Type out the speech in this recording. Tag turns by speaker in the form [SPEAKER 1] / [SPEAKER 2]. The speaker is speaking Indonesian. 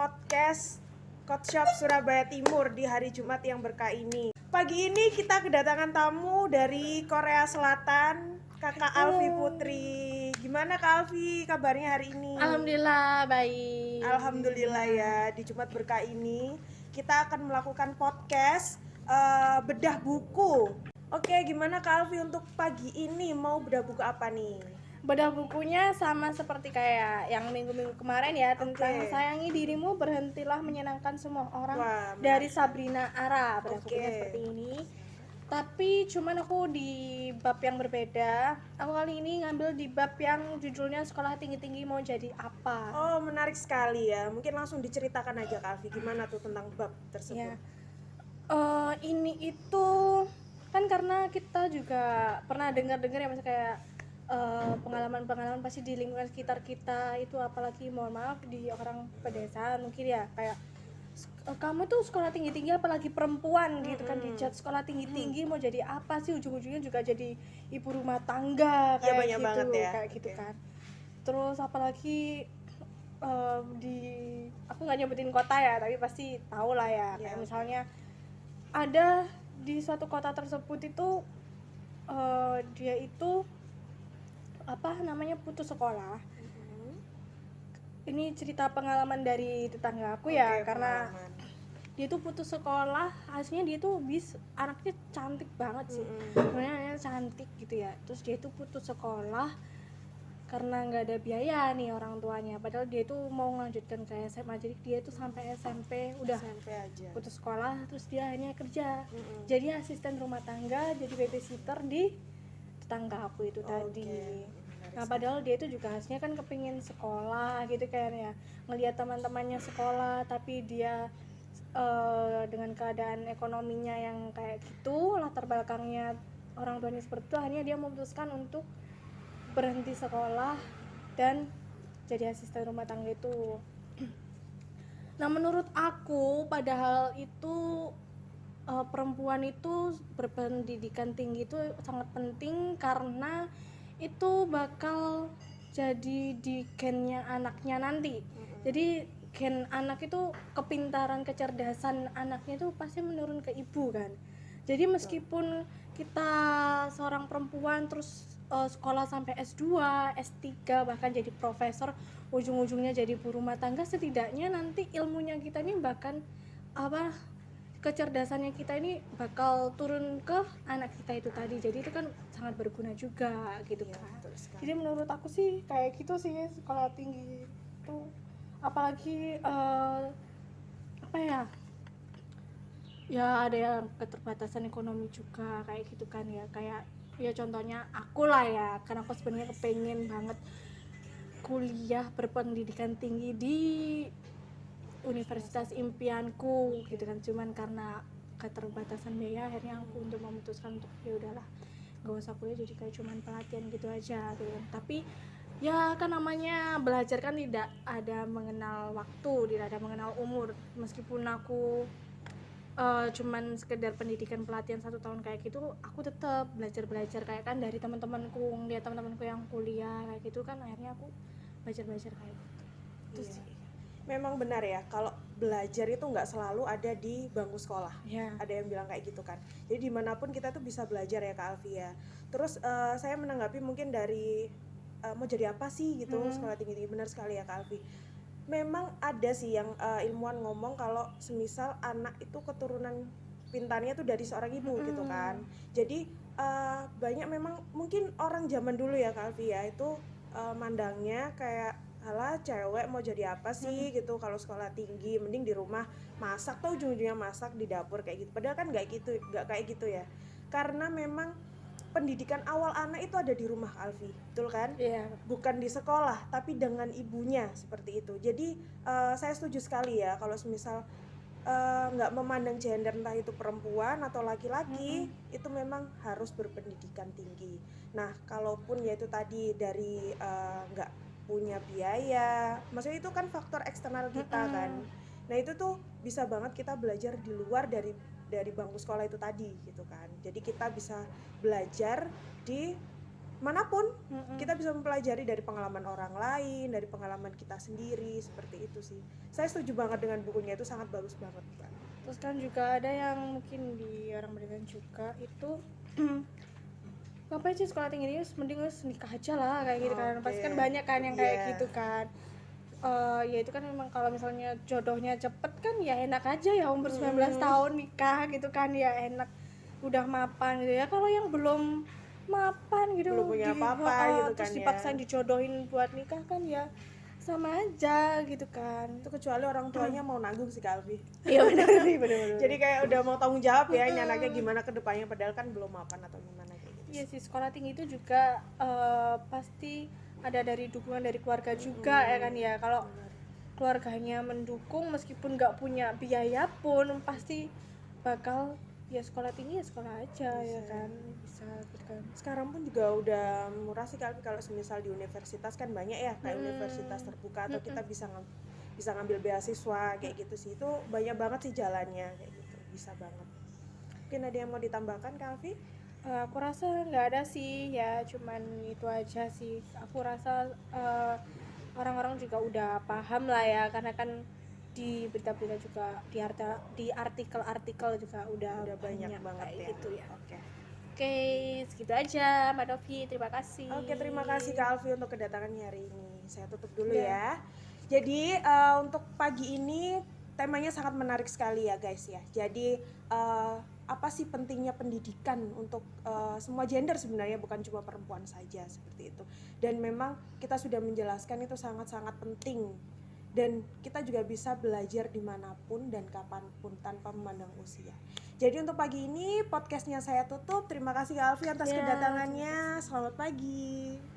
[SPEAKER 1] podcast Coffee Shop Surabaya Timur di hari Jumat yang berkah ini. Pagi ini kita kedatangan tamu dari Korea Selatan, Kakak Alfi Putri. Gimana Kak Alfi kabarnya hari ini?
[SPEAKER 2] Alhamdulillah baik.
[SPEAKER 1] Alhamdulillah ya, di Jumat berkah ini kita akan melakukan podcast bedah buku. Oke, gimana Kak Alfi untuk pagi ini mau bedah buku apa nih?
[SPEAKER 2] Bedah bukunya sama seperti kayak yang minggu-minggu kemarin ya, tentang
[SPEAKER 1] Oke.
[SPEAKER 2] sayangi dirimu, berhentilah menyenangkan semua orang.
[SPEAKER 1] Wah,
[SPEAKER 2] Dari
[SPEAKER 1] menarik.
[SPEAKER 2] Sabrina Ara. Bedah
[SPEAKER 1] Oke.
[SPEAKER 2] bukunya seperti ini. Tapi cuman aku di bab yang berbeda. Aku kali ini ngambil di bab yang judulnya Sekolah Tinggi-Tinggi Mau Jadi Apa.
[SPEAKER 1] Oh, menarik sekali ya. Mungkin langsung diceritakan aja Kak Alfi, gimana tuh tentang bab tersebut?
[SPEAKER 2] Ya. Ini itu kan karena kita juga pernah dengar-dengar ya, misalnya kayak pengalaman-pengalaman pasti di lingkungan sekitar kita itu, apalagi mohon maaf di orang pedesaan mungkin ya, kayak kamu tuh sekolah tinggi-tinggi apalagi perempuan gitu kan, dijat sekolah tinggi-tinggi mau jadi apa sih, ujung-ujungnya juga jadi ibu rumah tangga
[SPEAKER 1] Iya,
[SPEAKER 2] kayak
[SPEAKER 1] banyak
[SPEAKER 2] gitu,
[SPEAKER 1] banget ya.
[SPEAKER 2] kayak gitu
[SPEAKER 1] Oke.
[SPEAKER 2] kan. Terus apalagi di aku nggak nyebutin kota ya, tapi pasti tahu lah ya, kayak
[SPEAKER 1] Ya.
[SPEAKER 2] misalnya ada di suatu kota tersebut itu dia itu putus sekolah. Ini cerita pengalaman dari tetangga aku ya,
[SPEAKER 1] Oke,
[SPEAKER 2] karena
[SPEAKER 1] pengalaman.
[SPEAKER 2] dia tuh putus sekolah, hasilnya dia tuh anaknya cantik banget sih, sebenarnya anaknya cantik gitu ya. Terus dia tuh putus sekolah karena nggak ada biaya nih orang tuanya, padahal dia tuh mau melanjutkan ke SMA, jadi dia tuh sampai SMP udah
[SPEAKER 1] SMP aja.
[SPEAKER 2] putus sekolah. Terus dia akhirnya kerja jadi asisten rumah tangga, jadi babysitter di tetangga aku itu tadi.
[SPEAKER 1] Menarik
[SPEAKER 2] Nah,
[SPEAKER 1] sekali.
[SPEAKER 2] padahal dia itu juga harusnya kan kepingin sekolah gitu kayaknya, ngelihat teman-temannya sekolah, tapi dia dengan keadaan ekonominya yang kayak gitu, latar belakangnya orang tuanya seperti itu, akhirnya dia memutuskan untuk berhenti sekolah dan jadi asisten rumah tangga itu. Nah, menurut aku padahal itu perempuan itu berpendidikan tinggi itu sangat penting, karena itu bakal jadi di gennya anaknya nanti. Jadi gen anak itu, kepintaran, kecerdasan anaknya itu pasti menurun ke ibu kan. Jadi meskipun kita seorang perempuan terus sekolah sampai S2, S3, bahkan jadi profesor, ujung-ujungnya jadi ibu rumah tangga, setidaknya nanti ilmunya kita ini bahkan kecerdasannya kita ini bakal turun ke anak kita itu tadi. Jadi itu kan sangat berguna juga gitu
[SPEAKER 1] Iya,
[SPEAKER 2] kan.
[SPEAKER 1] betul sekali.
[SPEAKER 2] Jadi menurut aku sih kayak gitu sih, sekolah tinggi itu apalagi ya ada yang keterbatasan ekonomi juga kayak gitu kan ya, kayak ya contohnya aku lah ya, karena aku sebenarnya kepengen banget kuliah berpendidikan tinggi di universitas impianku gitu kan, cuman karena keterbatasan biaya akhirnya aku untuk memutuskan untuk ya udahlah nggak usah kuliah, jadi kayak cuman pelatihan gitu aja gitu kan. Tapi ya kan namanya belajar kan tidak ada mengenal waktu, tidak ada mengenal umur. Meskipun aku cuman sekedar pendidikan pelatihan 1 tahun kayak gitu, aku tetap belajar kayak kan dari teman-temanku, ngeliat teman-temanku yang kuliah kayak gitu kan, akhirnya aku belajar kayak gitu. Itu
[SPEAKER 1] Iya.
[SPEAKER 2] sih.
[SPEAKER 1] Memang benar ya, kalau belajar itu nggak selalu ada di bangku sekolah.
[SPEAKER 2] Ya.
[SPEAKER 1] Ada yang bilang kayak gitu kan. Jadi dimanapun kita tuh bisa belajar ya Kak Alfi ya. Terus saya menanggapi mungkin dari mau jadi apa sih gitu sekolah tinggi-tinggi. Benar sekali ya Kak Alfi. Memang ada sih yang ilmuwan ngomong kalau semisal anak itu keturunan pintarnya tuh dari seorang ibu gitu kan. Jadi banyak memang mungkin orang zaman dulu ya Kak Alfi ya, itu mandangnya kayak alah cewek mau jadi apa sih gitu, kalau sekolah tinggi mending di rumah masak, tuh ujung-ujungnya masak di dapur kayak gitu. Padahal kan nggak kayak gitu ya, karena memang pendidikan awal anak itu ada di rumah Alfi, betul kan?
[SPEAKER 2] Iya.
[SPEAKER 1] Bukan di sekolah, tapi dengan ibunya seperti itu. Jadi saya setuju sekali ya kalau semisal nggak memandang gender, entah itu perempuan atau laki-laki, itu memang harus berpendidikan tinggi. Nah, kalaupun ya itu tadi dari nggak punya biaya, maksudnya itu kan faktor eksternal kita kan. Nah itu tuh bisa banget kita belajar di luar dari bangku sekolah itu tadi gitu kan. Jadi kita bisa belajar di manapun kita bisa mempelajari dari pengalaman orang lain, dari pengalaman kita sendiri, seperti itu sih. Saya setuju banget dengan bukunya, itu sangat bagus banget, Mbak.
[SPEAKER 2] Terus kan juga ada yang mungkin di orang Amerika juga itu ngapain sih sekolah tinggi ini, mending nikah aja lah kayak gitu kan. Pasti kan banyak kan yang kayak gitu kan. Ya itu kan memang kalau misalnya jodohnya cepet kan ya enak aja ya, umur 19 tahun nikah gitu kan, ya enak, udah mapan gitu ya. Kalau yang belum mapan gitu,
[SPEAKER 1] Belum punya apa-apa gitu
[SPEAKER 2] terus
[SPEAKER 1] kan ya.
[SPEAKER 2] dipaksain dijodohin buat nikah kan ya sama aja gitu kan.
[SPEAKER 1] Itu kecuali orang tuanya mau nanggung sih Kak Alfi.
[SPEAKER 2] Iya benar benar.
[SPEAKER 1] Jadi kayak udah mau tanggung jawab ya, ini anaknya gimana ke depannya, padahal kan belum mapan atau gimana kayak gitu.
[SPEAKER 2] Iya sih, sekolah tinggi itu juga pasti ada dari dukungan dari keluarga juga ya kan ya. Kalau keluarganya mendukung meskipun nggak punya biaya pun pasti bakal ya sekolah tinggi ya sekolah aja ya kan, bisa gitu kan.
[SPEAKER 1] Sekarang pun juga udah murah sih kalau semisal di universitas kan banyak ya kayak universitas terbuka atau kita bisa ngambil beasiswa kayak gitu sih. Itu banyak banget sih jalannya kayak gitu, bisa banget. Mungkin ada yang mau ditambahkan Kak Alfi?
[SPEAKER 2] Aku rasa nggak ada sih, ya cuman itu aja sih. Aku rasa orang-orang juga udah paham lah ya, karena kan di berita-berita juga, di artikel-artikel juga udah
[SPEAKER 1] banyak banget
[SPEAKER 2] kayak
[SPEAKER 1] ya.
[SPEAKER 2] gitu ya.
[SPEAKER 1] Oke.
[SPEAKER 2] Oke, segitu aja Mbak Novi, terima kasih.
[SPEAKER 1] Oke, terima kasih Kak Alfi untuk kedatangannya hari ini. Saya tutup dulu
[SPEAKER 2] Ya.
[SPEAKER 1] ya. Jadi untuk pagi ini temanya sangat menarik sekali ya guys ya. Jadi apa sih pentingnya pendidikan untuk semua gender sebenarnya, bukan cuma perempuan saja seperti itu. Dan memang kita sudah menjelaskan itu sangat-sangat penting. Dan kita juga bisa belajar dimanapun dan kapanpun tanpa memandang usia. Jadi untuk pagi ini podcastnya saya tutup. Terima kasih Kak Alfi atas kedatangannya. Selamat pagi.